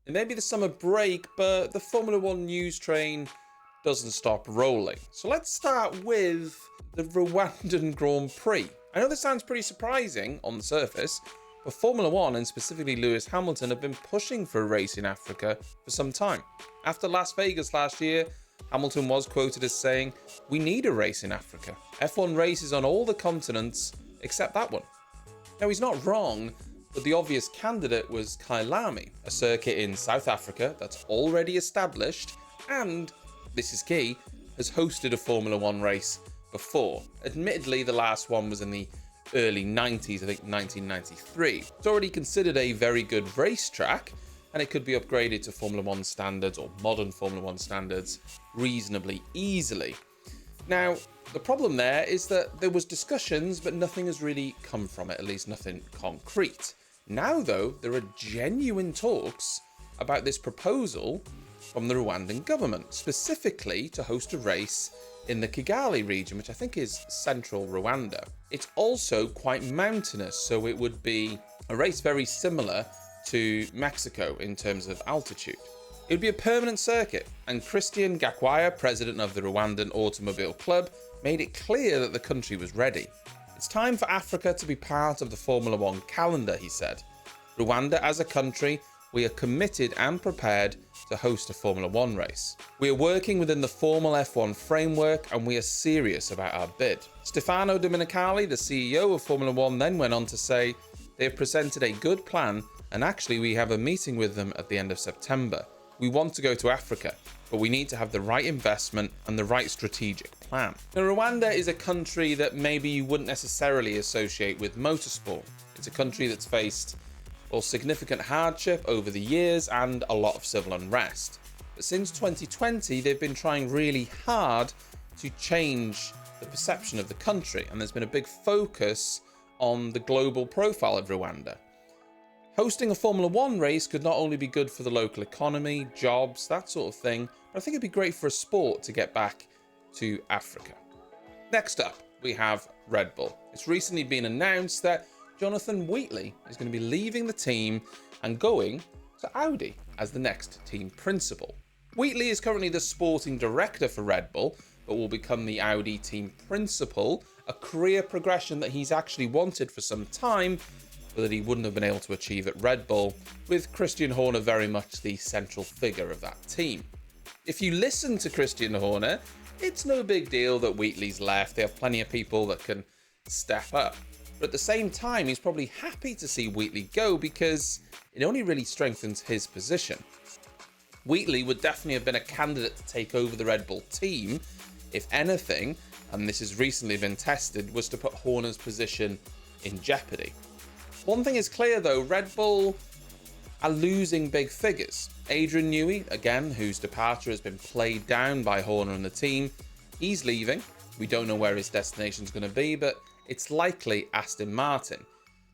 It may be the summer break, but the Formula One news train doesn't stop rolling. So let's start with the Rwandan Grand Prix. I know this sounds pretty surprising on the surface, but Formula One and specifically Lewis Hamilton have been pushing for a race in Africa for some time. After Las Vegas last year, Hamilton was quoted as saying, "We need a race in Africa. F1 races on all the continents except that one." Now, he's not wrong, but the obvious candidate was Kigali, a circuit in South Africa that's already established and, this is key, has hosted a Formula One race before. Admittedly, the last one was in the early 90s, I think 1993. It's already considered a very good racetrack, and it could be upgraded to Formula One standards or modern Formula One standards reasonably easily. Now, the problem there is that there was discussions, but nothing has really come from it, at least nothing concrete. Now, though, there are genuine talks about this proposal from the Rwandan government, specifically to host a race in the Kigali region, which I think is central Rwanda. It's also quite mountainous, so it would be a race very similar to Mexico in terms of altitude. It would be a permanent circuit, and Christian Gakwaya, president of the Rwandan Automobile Club, made it clear that the country was ready. "It's time for Africa to be part of the Formula One calendar," he said. "Rwanda as a country, we are committed and prepared to host a Formula One race. We are working within the formal F1 framework and we are serious about our bid." Stefano Domenicali, the CEO of Formula One, then went on to say, "They have presented a good plan and actually we have a meeting with them at the end of September. We want to go to Africa, but we need to have the right investment and the right strategic plan." Now, Rwanda is a country that maybe you wouldn't necessarily associate with motorsport. It's a country that's faced significant hardship over the years and a lot of civil unrest. But since 2020, they've been trying really hard to change the perception of the country, and there's been a big focus on the global profile of Rwanda. Hosting a Formula One race could not only be good for the local economy, jobs, that sort of thing, but I think it'd be great for a sport to get back to Africa. Next up, we have Red Bull. It's recently been announced that Jonathan Wheatley is going to be leaving the team and going to Audi as the next team principal. Wheatley is currently the sporting director for Red Bull, but will become the Audi team principal, a career progression that he's actually wanted for some time, but that he wouldn't have been able to achieve at Red Bull, with Christian Horner very much the central figure of that team. If you listen to Christian Horner, it's no big deal that Wheatley's left. They have plenty of people that can step up. But at the same time, he's probably happy to see Wheatley go because it only really strengthens his position. Wheatley would definitely have been a candidate to take over the Red Bull team, if anything, and this has recently been tested, was to put Horner's position in jeopardy. One thing is clear though, Red Bull are losing big figures. Adrian Newey, again, whose departure has been played down by Horner and the team, he's leaving. We don't know where his destination's going to be, but it's likely Aston Martin.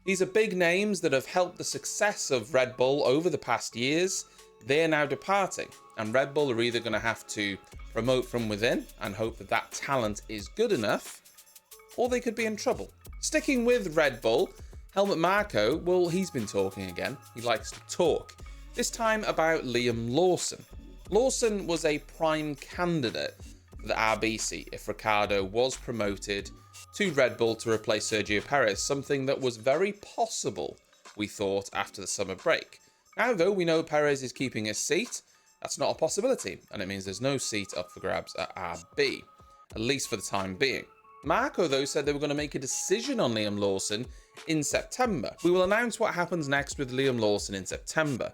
These are big names that have helped the success of Red Bull over the past years. They're now departing, and Red Bull are either going to have to promote from within and hope that that talent is good enough, or they could be in trouble. Sticking with Red Bull, Helmut Marko, well, he's been talking again. He likes to talk. This time about Liam Lawson. Lawson was a prime candidate for the RB seat if Ricciardo was promoted to Red Bull to replace Sergio Perez, something that was very possible, we thought, after the summer break. Now, though, we know Perez is keeping his seat. That's not a possibility, and it means there's no seat up for grabs at RB, at least for the time being. Marko, though, said they were going to make a decision on Liam Lawson in September. We will announce what happens next with Liam Lawson in September.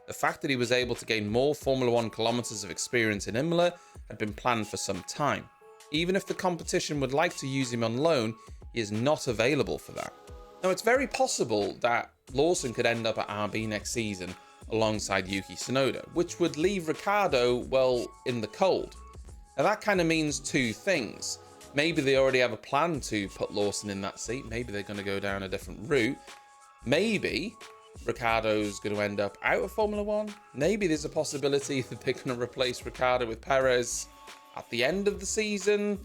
The fact that he was able to gain more Formula One kilometres of experience in Imola had been planned for some time. Even if the competition would like to use him on loan, he is not available for that. Now, it's very possible that Lawson could end up at RB next season alongside Yuki Tsunoda, which would leave Ricciardo, well, in the cold. Now, that kind of means two things. Maybe they already have a plan to put Lawson in that seat. Maybe they're going to go down a different route. Maybe Ricciardo's going to end up out of Formula One. Maybe there's a possibility that they're going to replace Ricciardo with Perez at the end of the season.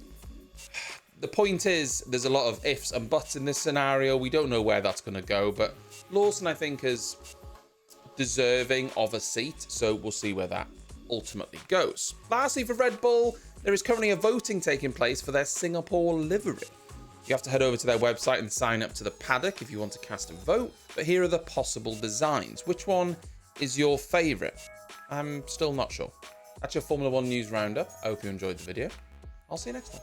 The point is, there's a lot of ifs and buts in this scenario. We don't know where that's going to go, but Lawson, I think, has deserving of a seat, so we'll see where that ultimately goes. Lastly, for Red Bull, there is currently a voting taking place for their Singapore livery. You have to head over to their website and sign up to the paddock if you want to cast a vote, but here are the possible designs. Which one is your favourite? I'm still not sure. That's your Formula 1 news roundup. I hope you enjoyed the video. I'll see you next time.